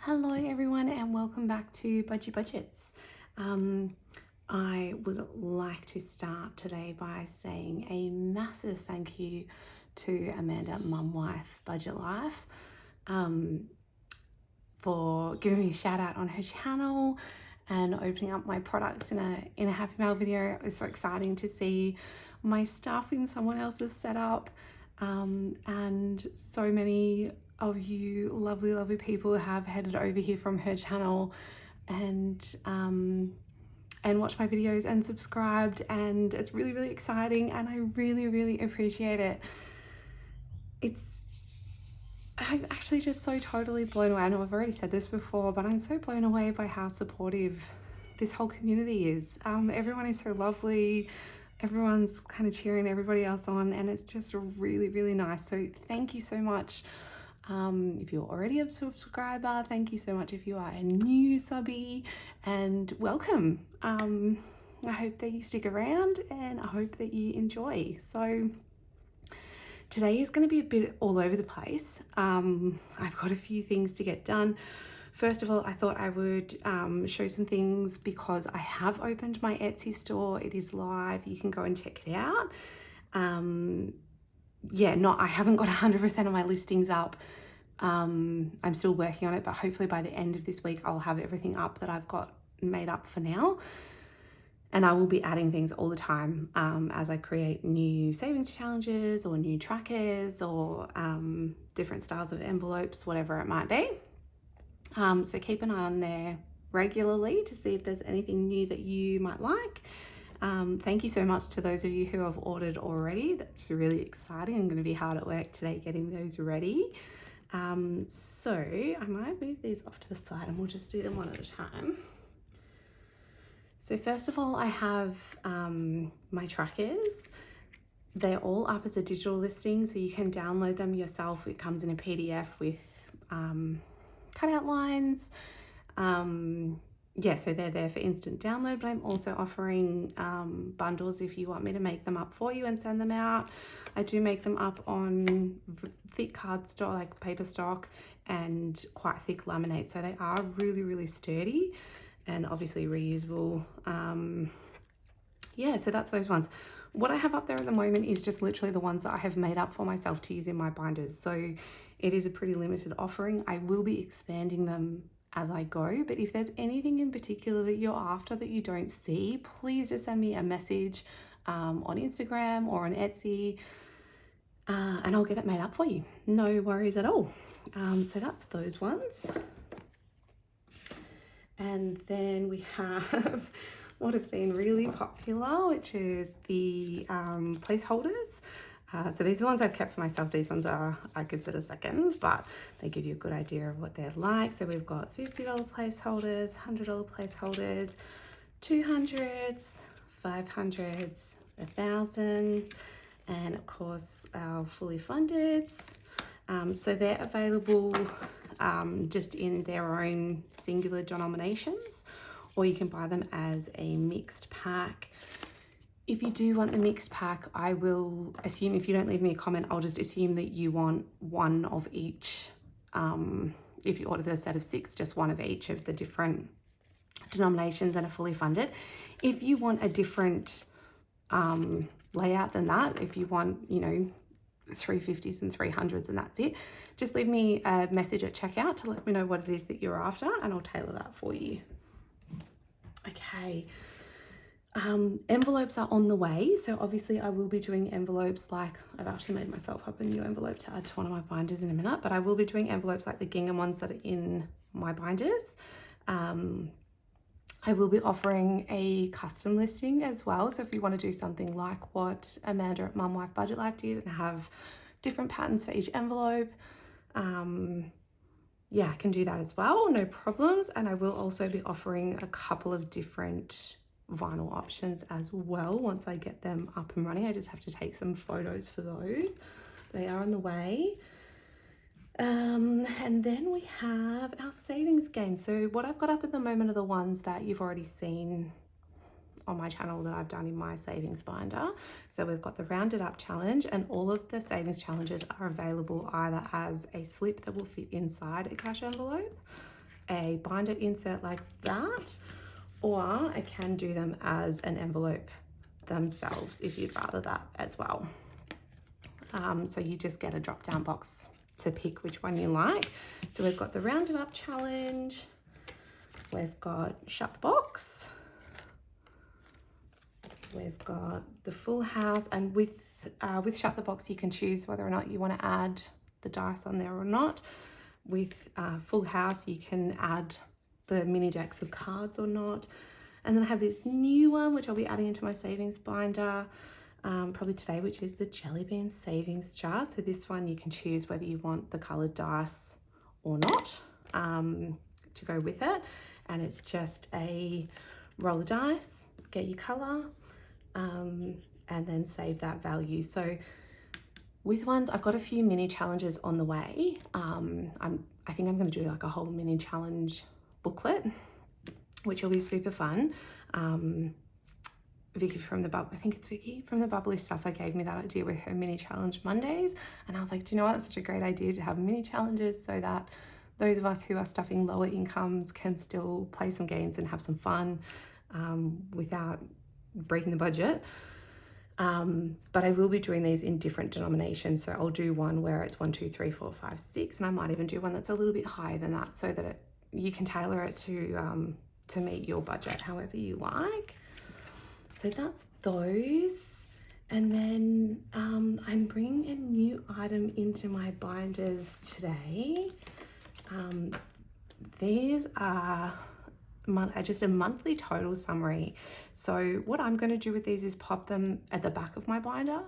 Hello everyone and welcome back to Budgie Budgets. I would like to start today by saying a massive thank you to Amanda Mum Wife Budget Life for giving me a shout out on her channel and opening up my products in a Happy Mail video. It was so exciting to see my stuff in someone else's setup, and so many of you lovely people have headed over here from her channel and watched my videos and subscribed, and it's really exciting and I really appreciate it. I'm actually just so totally blown away. I know I've already said this before, but I'm so blown away by how supportive this whole community is. Everyone is so lovely. Everyone's kind of cheering everybody else on, and it's just really nice. So thank you so much. If you're already a subscriber, thank you so much. If you are a new subby, and welcome. I hope that you stick around and I hope that you enjoy. So today is going to be a bit all over the place. I've got a few things to get done. First of all, I thought I would show some things because I have opened my Etsy store. It is live. You can go and check it out. I haven't got 100% of my listings up. I'm still working on it, but hopefully by the end of this week, I'll have everything up that I've got made up for now. And I will be adding things all the time as I create new savings challenges or new trackers or different styles of envelopes, whatever it might be. So keep an eye on there regularly to see if there's anything new that you might like. Thank you so much to those of you who have ordered already. That's really exciting. I'm going to be hard at work today getting those ready. So I might move these off to the side and we'll just do them one at a time. So first of all, I have my trackers. They're all up as a digital listing, so you can download them yourself. It comes in a PDF with cutout lines. So they're there for instant download, but I'm also offering bundles if you want me to make them up for you and send them out. I do make them up on thick cardstock, like paper stock, and quite thick laminate, so they are really sturdy and obviously reusable. So that's those ones. What I have up there at the moment is just literally the ones that I have made up for myself to use in my binders, so it is a pretty limited offering. I will be expanding them as I go, but if there's anything in particular that you're after that you don't see, please just send me a message on Instagram or on Etsy, and I'll get it made up for you. No worries at all. So that's those ones. And then we have what have been really popular, which is the placeholders. So these are the ones I've kept for myself. These ones I consider seconds, but they give you a good idea of what they're like. So we've got $50 placeholders, $100 placeholders, 200s, 500s, 1,000, and of course our fully fundeds. So they're available just in their own singular denominations, or you can buy them as a mixed pack. If you do want the mixed pack, I will assume, if you don't leave me a comment, I'll just assume that you want one of each. If you order the set of 6, just one of each of the different denominations and are fully funded. If you want a different layout than that, if you want, 350s and 300s and that's it, just leave me a message at checkout to let me know what it is that you're after and I'll tailor that for you. Okay. Envelopes are on the way, so obviously I will be doing envelopes like, I've actually made myself up a new envelope to add to one of my binders in a minute, but I will be doing envelopes like the gingham ones that are in my binders. I will be offering a custom listing as well, so if you want to do something like what Amanda at Mum Wife Budget Life did and have different patterns for each envelope, I can do that as well, no problems. And I will also be offering a couple of different vinyl options as well once I get them up and running. I just have to take some photos for those. They are on the way. And then we have our savings game. So what I've got up at the moment are the ones that you've already seen on my channel that I've done in my savings binder. So we've got the rounded up challenge, and all of the savings challenges are available either as a slip that will fit inside a cash envelope, a binder insert like that, or I can do them as an envelope themselves if you'd rather that as well. So you just get a drop down box to pick which one you like. So we've got the Rounded Up Challenge, we've got Shut the Box, we've got the Full House, and with Shut the Box you can choose whether or not you want to add the dice on there or not. With Full House you can add the mini decks of cards or not. And then I have this new one which I'll be adding into my savings binder probably today, which is the Jelly Bean Savings Jar. So this one you can choose whether you want the coloured dice or not to go with it. And it's just a roll of dice, get your colour, and then save that value. So with ones, I've got a few mini challenges on the way. I think I'm going to do like a whole mini challenge booklet, which will be super fun. Vicky from the I think it's Vicky from the Bubbly Stuffer gave me that idea with her mini challenge Mondays, and I was like, do you know what, that's such a great idea to have mini challenges so that those of us who are stuffing lower incomes can still play some games and have some fun without breaking the budget. But I will be doing these in different denominations. So I'll do one where it's 1, 2, 3, 4, 5, 6, and I might even do one that's a little bit higher than that so that you can tailor it to meet your budget however you like. So that's those. And then I'm bringing a new item into my binders today. These are just a monthly total summary. So what I'm going to do with these is pop them at the back of my binder,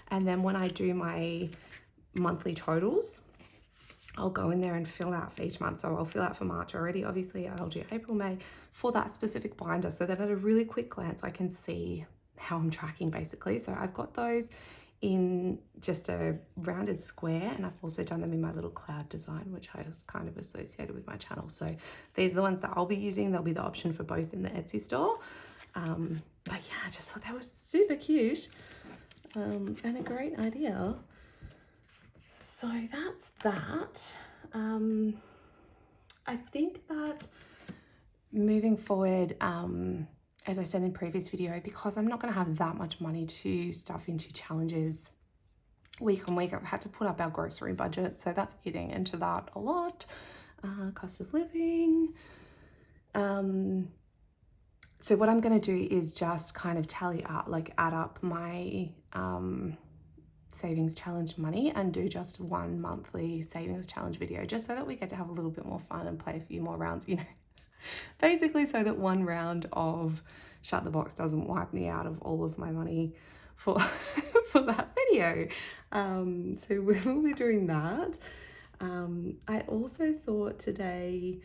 and then when I do my monthly totals, I'll go in there and fill out for each month. So I'll fill out for March already, obviously I'll do April, May for that specific binder, so that at a really quick glance I can see how I'm tracking basically. So I've got those in just a rounded square, and I've also done them in my little cloud design, which I was kind of associated with my channel. So these are the ones that I'll be using. There'll be the option for both in the Etsy store. But yeah, I just thought that was super cute and a great idea. So that's that. I think that moving forward, as I said in previous video, because I'm not going to have that much money to stuff into challenges week on week, I've had to put up our grocery budget. So that's eating into that a lot. Cost of living. So what I'm going to do is just kind of add up my savings challenge money and do just one monthly savings challenge video, just so that we get to have a little bit more fun and play a few more rounds, you know, basically so that one round of Shut the Box doesn't wipe me out of all of my money for for that video. So we will be doing that. I also thought today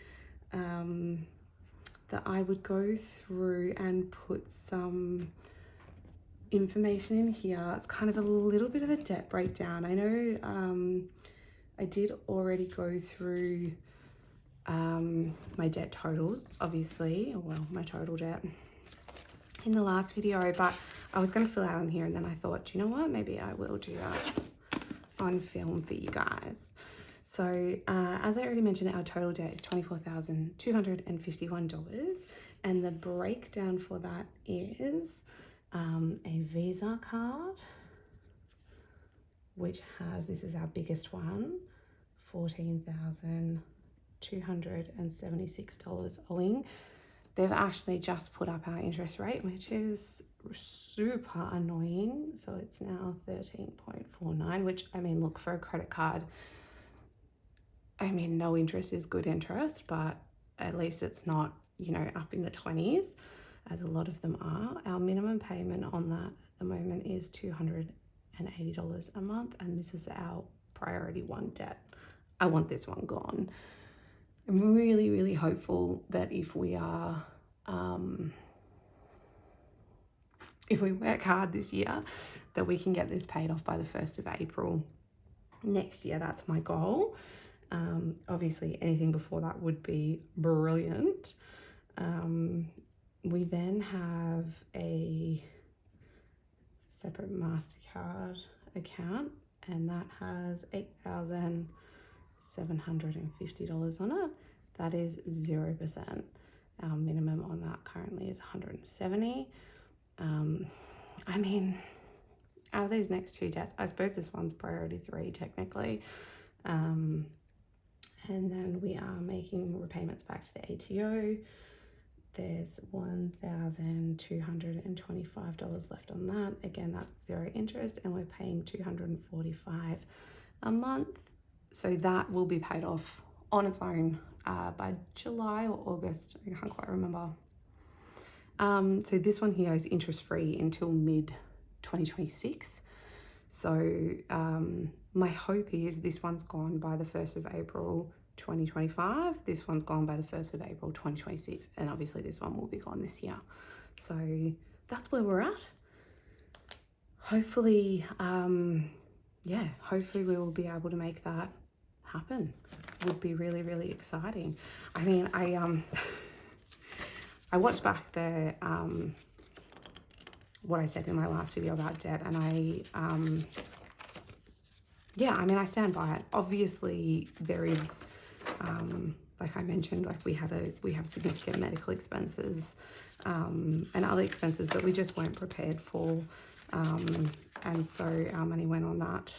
that I would go through and put some information in here. It's kind of a little bit of a debt breakdown. I know I did already go through my debt totals, obviously, well, my total debt in the last video, but I was going to fill out on here, and then I thought, you know what, maybe I will do that on film for you guys. So as I already mentioned, our total debt is $24,251, and the breakdown for that is a Visa card, which has, this is our biggest one, $14,276 owing. They've actually just put up our interest rate, which is super annoying. So it's now 13.49, which, I mean, look, for a credit card, I mean, no interest is good interest, but at least it's not, you know, up in the 20s, as a lot of them are. Our minimum payment on that at the moment is $280 a month, and this is our priority one debt. I want this one gone. I'm really, really hopeful that if we are, if we work hard this year, that we can get this paid off by the 1st of April next year. That's my goal. Obviously anything before that would be brilliant. We then have a separate MasterCard account, and that has $8,750 on it. that is 0%. Our minimum on that currently is 170. I mean, out of these next two debts, I suppose this one's priority 3 technically. And then we are making repayments back to the ATO. There's $1,225 left on that. Again, that's 0 interest, and we're paying $245 a month. So that will be paid off on its own by July or August. I can't quite remember. So this one here is interest free until mid 2026. So my hope is this one's gone by the 1st of April 2025. This one's gone by the 1st of April 2026, and obviously this one will be gone this year. So that's where we're at. Hopefully, hopefully we will be able to make that happen. Would be really, really exciting. I mean, I watched back the what I said in my last video about debt, and I stand by it. Obviously there is like I mentioned, like we have significant medical expenses and other expenses that we just weren't prepared for, and so our money went on that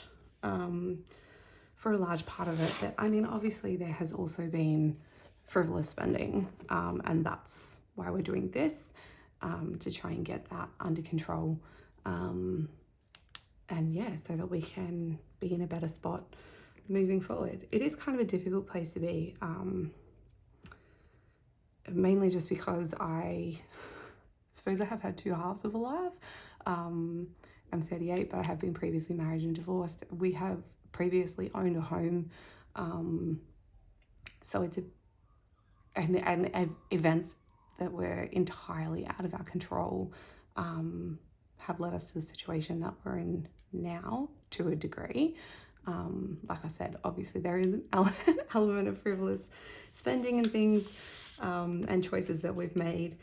for a large part of it. But I mean, obviously there has also been frivolous spending, and that's why we're doing this, to try and get that under control, and so that we can be in a better spot moving forward. It is kind of a difficult place to be, mainly just because I suppose I have had 2 halves of a life. I'm 38, but I have been previously married and divorced. We have previously owned a home, so it's and events that were entirely out of our control have led us to the situation that we're in now to a degree. Like I said, obviously there is an element of frivolous spending and things, and choices that we've made,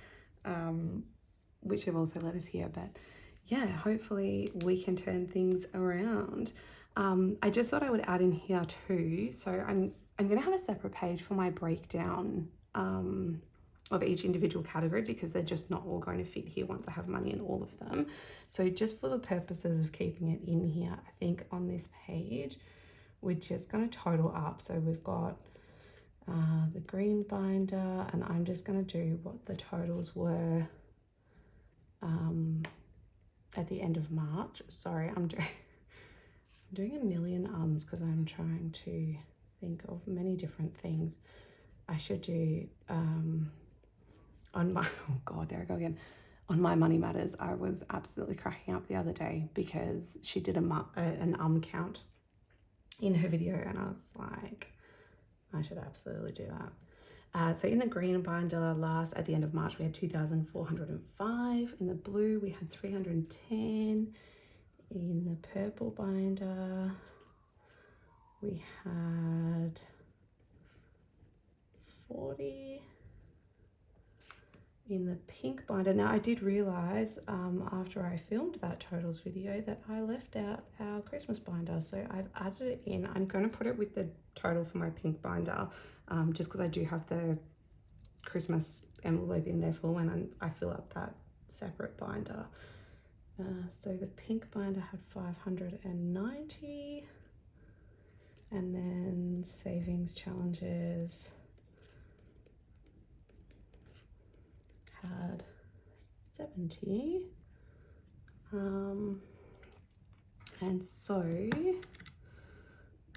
which have also led us here. But yeah, hopefully we can turn things around. I just thought I would add in here too. So I'm going to have a separate page for my breakdown of each individual category, because they're just not all going to fit here once I have money in all of them. So just for the purposes of keeping it in here, I think on this page, we're just going to total up. So we've got the green binder, and I'm just going to do what the totals were at the end of March. Sorry, I'm doing a million ums because I'm trying to think of many different things I should do on my, oh God, there I go again. On my Money Matters, I was absolutely cracking up the other day because she did an count in her video, and I was like, I should absolutely do that. So in the green binder at the end of March, we had 2,405. In the blue, we had 310. In the purple binder, we had 40. In the pink binder, now I did realize after I filmed that totals video that I left out our Christmas binder, so I've added it in. I'm going to put it with the total for my pink binder, just because I do have the Christmas envelope in there for when I fill up that separate binder. So the pink binder had 590, and then savings challenges had 70, and so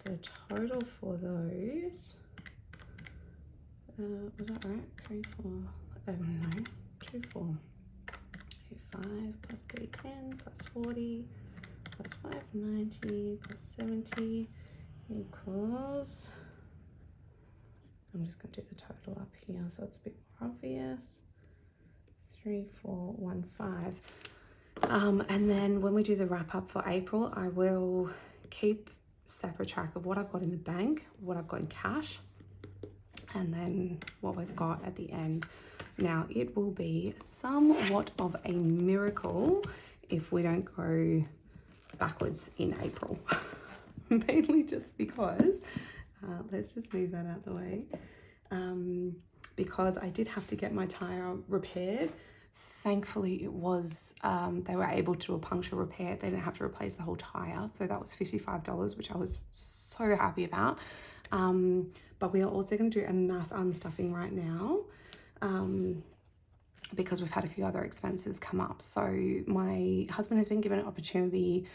the total for those was that right? 24 5 plus 310 plus 40 plus 590 plus 70 equals, I'm just going to do the total up here so it's a bit more obvious, 3415. And then when we do the wrap up for April, I will keep separate track of what I've got in the bank, what I've got in cash, and then what we've got at the end. Now, it will be somewhat of a miracle if we don't go backwards in April, mainly just because, let's just move that out the way. because I did have to get my tire repaired. Thankfully, it was, they were able to do a puncture repair. They didn't have to replace the whole tire. So that was $55, which I was so happy about. But we are also going to do a mass unstuffing right now, because we've had a few other expenses come up. So my husband has been given an opportunity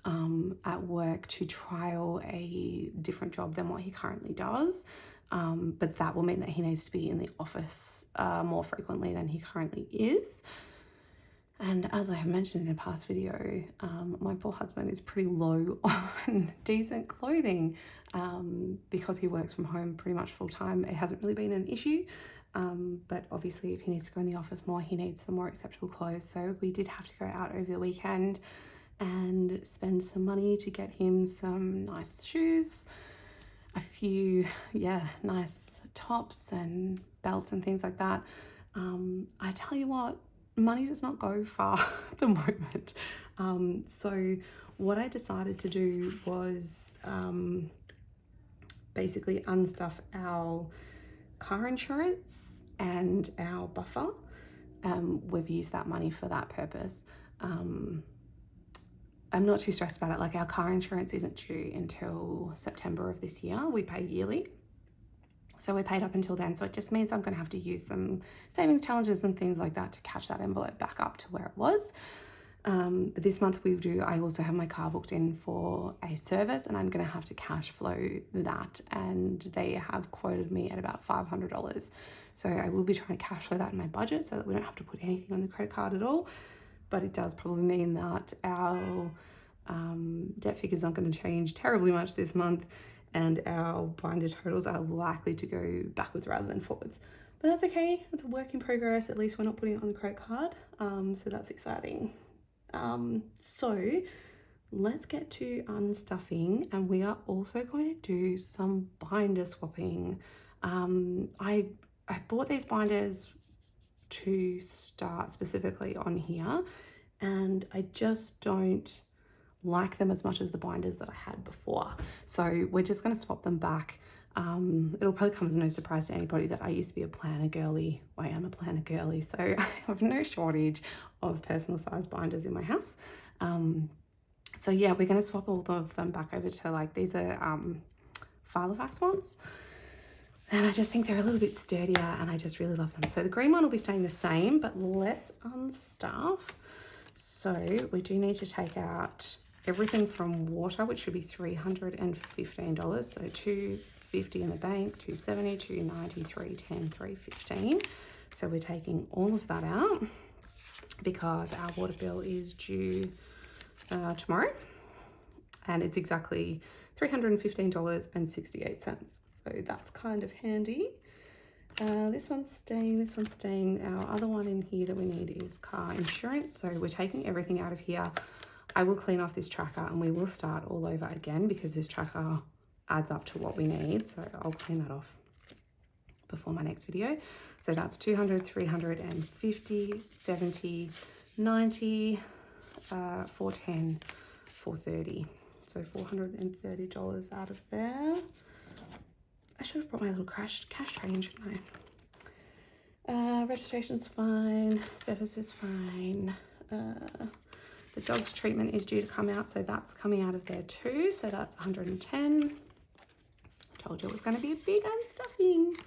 at work to trial a different job than what he currently does. But that will mean that he needs to be in the office more frequently than he currently is. And as I have mentioned in a past video, my poor husband is pretty low on decent clothing because he works from home pretty much full time. It hasn't really been an issue, but obviously if he needs to go in the office more, he needs some more acceptable clothes. So we did have to go out over the weekend and spend some money to get him some nice shoes, a few, nice tops and belts and things like that. I tell you what, money does not go far at the moment. So what I decided to do was basically unstuff our car insurance and our buffer. We've used that money for that purpose. I'm not too stressed about it. Like, our car insurance isn't due until September of this year. We pay yearly. So we're paid up until then. So it just means I'm going to have to use some savings challenges and things like that to catch that envelope back up to where it was. But this month I also have my car booked in for a service, and I'm going to have to cash flow that. And they have quoted me at about $500. So I will be trying to cash flow that in my budget so that we don't have to put anything on the credit card at all. But it does probably mean that our debt figures aren't going to change terribly much this month, and our binder totals are likely to go backwards rather than forwards. But that's okay. It's a work in progress. At least we're not putting it on the credit card. So that's exciting. So let's get to unstuffing, and we are also going to do some binder swapping. I bought these binders to start specifically on here, and I just don't like them as much as the binders that I had before. So we're just going to swap them back. It'll probably come as no surprise to anybody that I used to be a planner girly. Well, I am a planner girly, so I have no shortage of personal size binders in my house. So yeah, we're going to swap all of them back over to, like, these are Filofax ones. And I just think they're a little bit sturdier, and I just really love them. So the green one will be staying the same, but let's unstuff. So we do need to take out everything from water, which should be $315. So $250 in the bank, $270, $290, $310, $315. So we're taking all of that out because our water bill is due tomorrow, and it's exactly $315.68. So that's kind of handy. This one's staying. Our other one in here that we need is car insurance. So we're taking everything out of here. I will clean off this tracker and we will start all over again because this tracker adds up to what we need. So I'll clean that off before my next video. So that's 200, 350, 70, 90, 410, 430. So $430 out of there. I should have brought my little cash tray, shouldn't I? Registration's fine, service is fine. The dog's treatment is due to come out, so that's coming out of there too. So that's 110. Told you it was going to be a big unstuffing.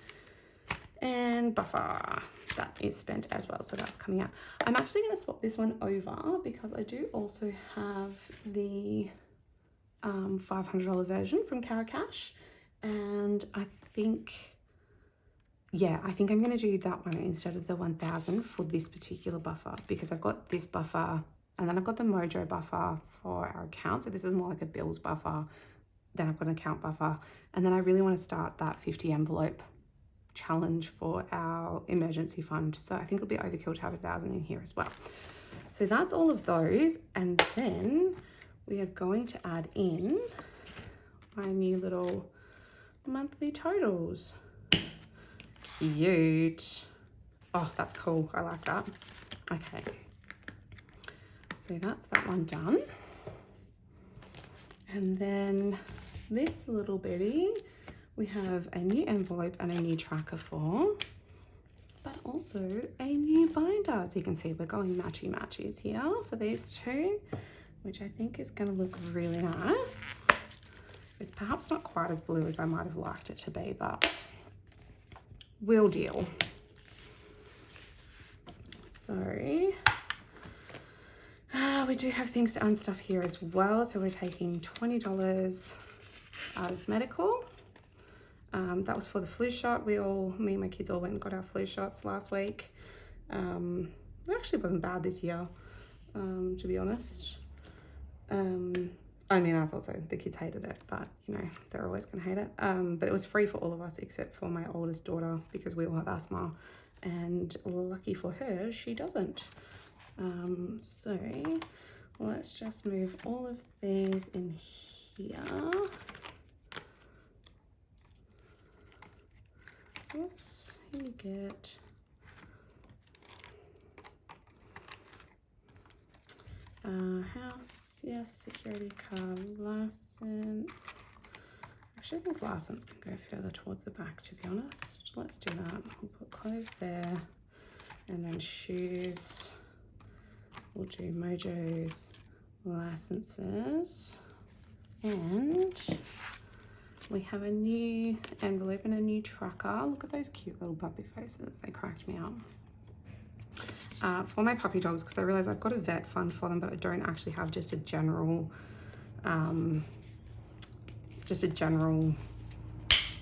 And buffer, that is spent as well, so that's coming out. I'm actually going to swap this one over because I do also have the $500 version from Caracash. And I think I'm going to do that one instead of the 1000 for this particular buffer, because I've got this buffer and then I've got the Mojo buffer for our account. So this is more like a bills buffer. Then I've got an account buffer. And then I really want to start that 50 envelope challenge for our emergency fund. So I think it'll be overkill to have 1000 in here as well. So that's all of those. And then we are going to add in my new little monthly totals. Cute. Oh, that's cool. I like that. Okay. So that's that one done. And then this little baby, we have a new envelope and a new tracker for, but also a new binder. So you can see we're going matchy-matchies here for these two, which I think is going to look really nice. It's perhaps not quite as blue as I might have liked it to be, but we'll deal. So we do have things to unstuff here as well. So we're taking $20 out of medical. That was for the flu shot. Me and my kids all went and got our flu shots last week. It actually wasn't bad this year, to be honest. I mean, I thought so. The kids hated it, but you know, they're always gonna hate it. But it was free for all of us except for my oldest daughter because we all have asthma, and lucky for her, she doesn't. So let's just move all of these in here. Oops, here you get house, yes, security card, license. Actually, I think license can go further towards the back, to be honest. Let's do that. We'll put clothes there, and then shoes. We'll do Mojo's licenses, and we have a new envelope and a new tracker. Look at those cute little puppy faces. They cracked me up. For my puppy dogs, because I realize I've got a vet fund for them, but I don't actually have just a general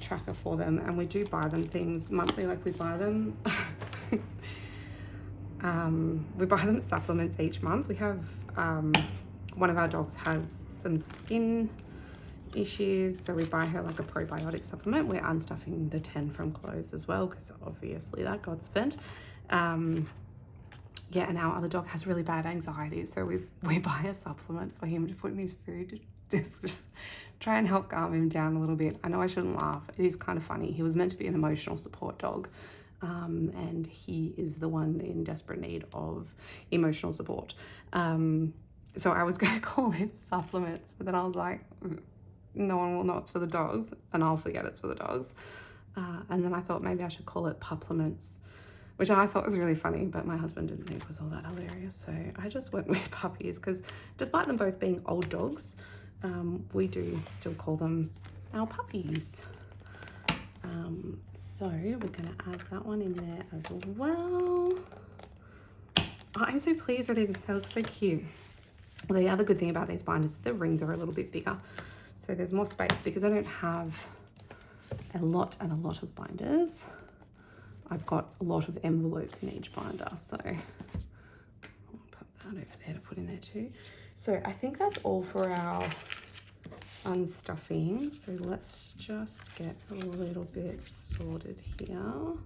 tracker for them. And we do buy them things monthly, like we buy them supplements each month. We have one of our dogs has some skin issues, so we buy her like a probiotic supplement. We're unstuffing the 10 from clothes as well, because obviously that got spent. Yeah, and our other dog has really bad anxiety, so we buy a supplement for him to put in his food to just try and help calm him down a little bit. I know I shouldn't laugh. It is kind of funny. He was meant to be an emotional support dog, and he is the one in desperate need of emotional support. So I was going to call this supplements, but then I was like, no one will know it's for the dogs, and I'll forget it's for the dogs. And then I thought maybe I should call it supplements, which I thought was really funny, but my husband didn't think was all that hilarious. So I just went with puppies, because despite them both being old dogs, we do still call them our puppies. So we're gonna add that one in there as well. Oh, I'm so pleased with these. They look so cute. The other good thing about these binders is the rings are a little bit bigger. So there's more space, because I don't have a lot of binders. I've got a lot of envelopes in each binder, so I'll put that over there to put in there too. So I think that's all for our unstuffing. So let's just get a little bit sorted here.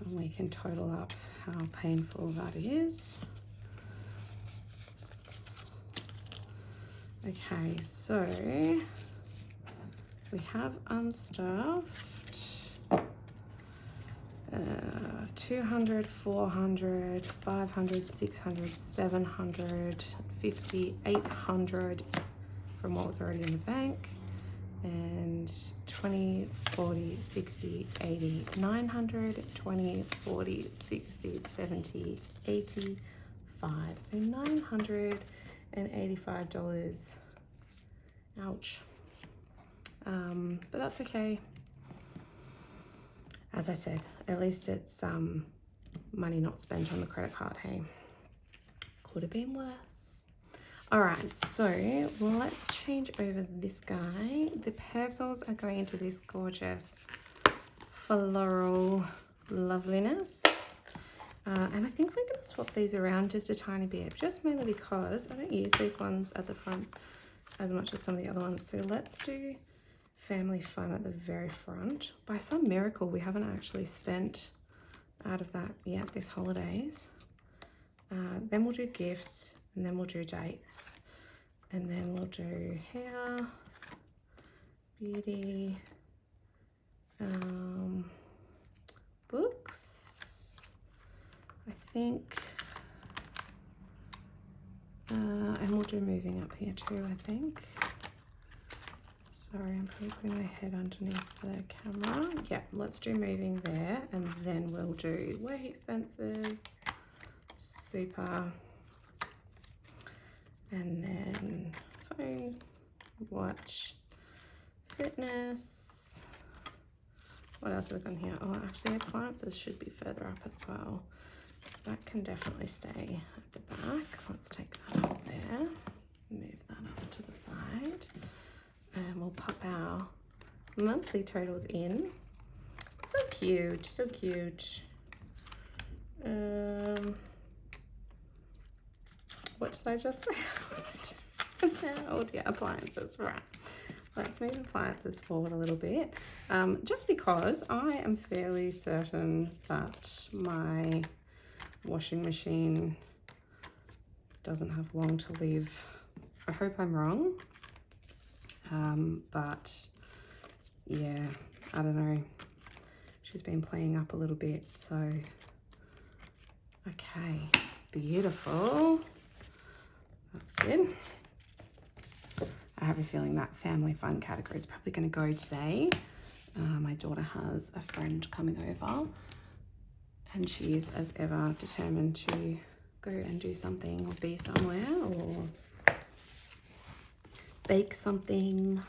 And we can total up how painful that is. Okay, so we have unstuffed 200, 400, 500, 600, 700, 50, 800 from what was already in the bank, and 20, 40, 60, 80, 900, 20, 40, 60, 70, 85. So $985. Ouch. But that's okay. As I said, at least it's money not spent on the credit card, hey? Could have been worse. All right, so let's change over this guy. The purples are going into this gorgeous floral loveliness. And I think we're gonna swap these around just a tiny bit, just mainly because I don't use these ones at the front as much as some of the other ones. So let's do Family Fun at the very front. By some miracle, we haven't actually spent out of that yet this holidays. Then we'll do gifts, and then we'll do dates, and then we'll do hair, beauty, books, I think, and we'll do moving up here too, I think. Sorry, I'm probably putting my head underneath the camera. Yeah, let's do moving there, and then we'll do work expenses, super, and then phone, watch, fitness. What else have we got here? Oh, actually appliances should be further up as well. That can definitely stay at the back. Let's take that up there, move that up to the side, and we'll pop our monthly totals in. So cute, so cute. What did I just say? Oh dear, appliances, right. Let's move appliances forward a little bit. Just because I am fairly certain that my washing machine doesn't have long to live. I hope I'm wrong. But yeah, I don't know. She's been playing up a little bit, so okay, beautiful. That's good. I have a feeling that family fun category is probably going to go today. My daughter has a friend coming over, and she is, as ever, determined to go and do something or be somewhere or bake something.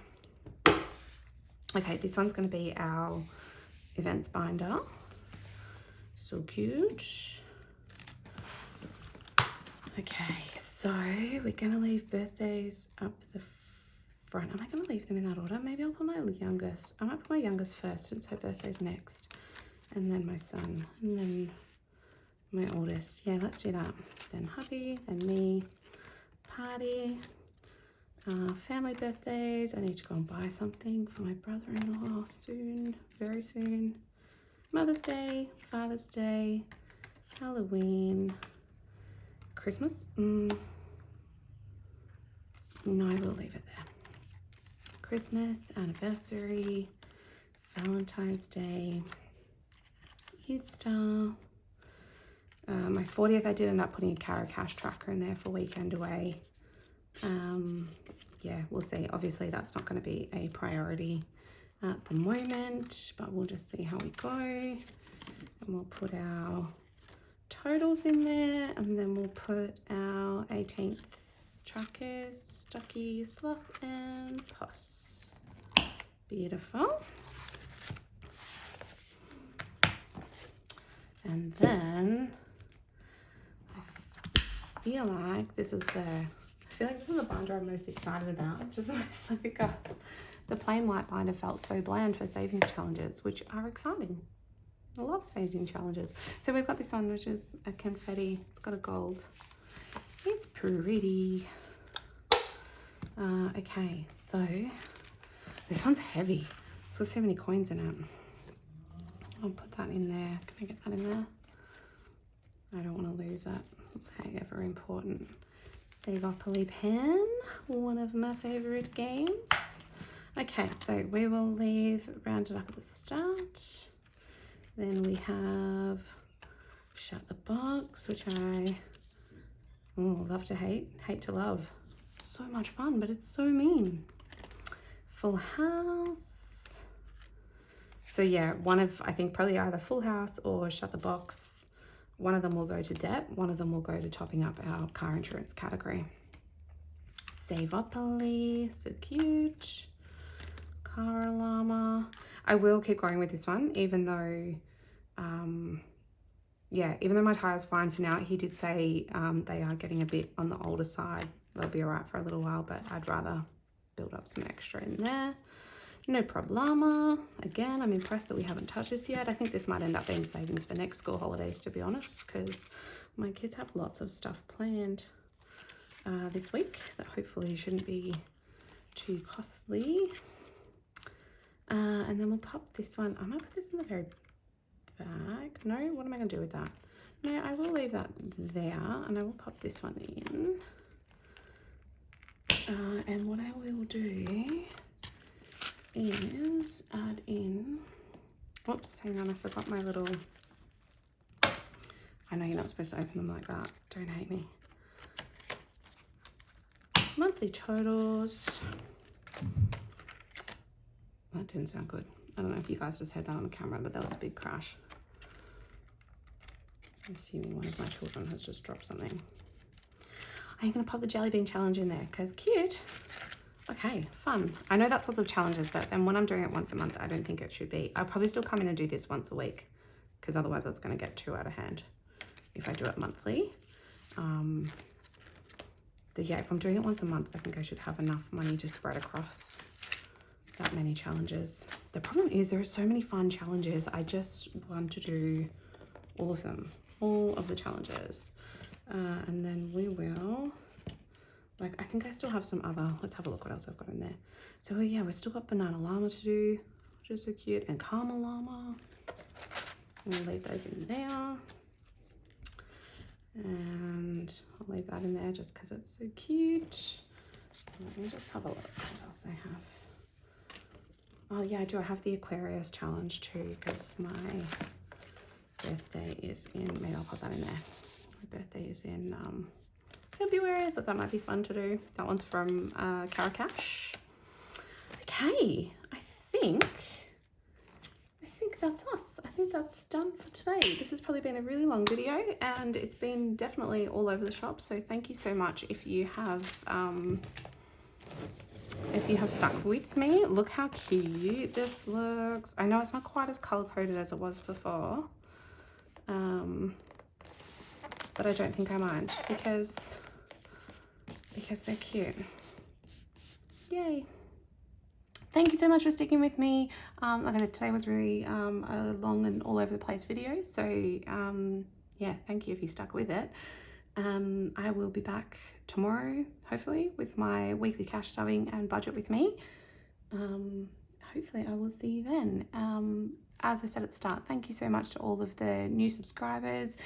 Okay, this one's going to be our events binder. So cute. Okay, so we're going to leave birthdays up the front. Am I going to leave them in that order? Maybe I'll put my youngest. I might put my youngest first since her birthday's next. And then my son. And then my oldest. Yeah, let's do that. Then hubby, then me. Party. Family birthdays. I need to go and buy something for my brother-in-law soon. Very soon. Mother's Day. Father's Day. Halloween. Christmas. No, I will leave it there. Christmas, anniversary, Valentine's Day, Easter. My 40th, I did end up putting a Caro Cash tracker in there for weekend away. Yeah, we'll see. Obviously, that's not going to be a priority at the moment, but we'll just see how we go. And we'll put our totals in there, and then we'll put our 18th trackers, Stucky, Sloth, and Puss. Beautiful. And then I feel like this is the binder I'm most excited about, just mostly because the plain white binder felt so bland for savings challenges, which are exciting. I love saving challenges. So we've got this one, which is a confetti. It's got a gold. It's pretty. Okay, so this one's heavy. It's got so many coins in it. I'll put that in there. Can I get that in there? I don't want to lose that. My ever important Savopoly pen, one of my favorite games. Okay, so we will leave rounded up at the start. Then we have Shut the Box, which I love to hate to love. So much fun, but it's so mean. Full House. So yeah, one of, I think probably either Full House or Shut the Box. One of them will go to debt. One of them will go to topping up our car insurance category. Savopoly, so cute. Car Llama. I will keep going with this one, even though, even though my tire's fine for now. He did say they are getting a bit on the older side. They'll be all right for a little while, but I'd rather build up some extra in there. No Problema. Again, I'm impressed that we haven't touched this yet. I think this might end up being savings for next school holidays, to be honest, because my kids have lots of stuff planned this week that hopefully shouldn't be too costly. And then we'll pop this one. I might put this in the very back. No, what am I going to do with that? No, I will leave that there, and I will pop this one in. And what I will do is add in, oops, hang on, I forgot my little, I know you're not supposed to open them like that, don't hate me. Monthly totals. That didn't sound good. I don't know if you guys just heard that on the camera, but that was a big crash. I'm assuming one of my children has just dropped something. Are you going to pop the jelly bean challenge in there? Because cute. Okay, fun. I know that's lots of challenges, but then when I'm doing it once a month, I don't think it should be. I'll probably still come in and do this once a week, because otherwise that's going to get too out of hand if I do it monthly. But yeah, if I'm doing it once a month, I think I should have enough money to spread across that many challenges. The problem is there are so many fun challenges. I just want to do all of them, all of the challenges. And then we will, like, I think I still have some other, let's have a look what else I've got in there. So yeah, we've still got banana llama to do, which is so cute, and caramel llama. And we'll leave those in there. And I'll leave that in there just because it's so cute. Let me just have a look what else I have. Oh yeah, I do. I have the Aquarius challenge too, because my birthday is in, maybe I'll put that in there. My birthday is in February. I thought that might be fun to do. That one's from Carakash. Okay, I think that's us. I think that's done for today. This has probably been a really long video, and it's been definitely all over the shop. So thank you so much if you have stuck with me. Look how cute this looks. I know it's not quite as color coded as it was before, but I don't think I mind because they're cute. Yay. Thank you so much for sticking with me. Like I said, today was really a long and all over the place video. So yeah, thank you if you stuck with it. I will be back tomorrow, hopefully, with my weekly cash stuffing and budget with me. Hopefully I will see you then. As I said at the start, thank you so much to all of the new subscribers.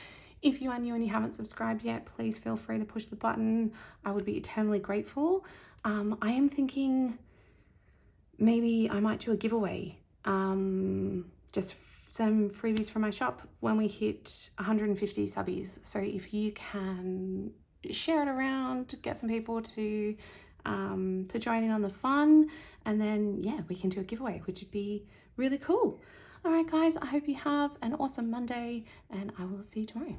If you are new and you haven't subscribed yet, please feel free to push the button. I would be eternally grateful. I am thinking maybe I might do a giveaway, just some freebies from my shop when we hit 150 subbies. So if you can share it around, get some people to join in on the fun, and then yeah, we can do a giveaway, which would be really cool. All right, guys, I hope you have an awesome Monday, and I will see you tomorrow.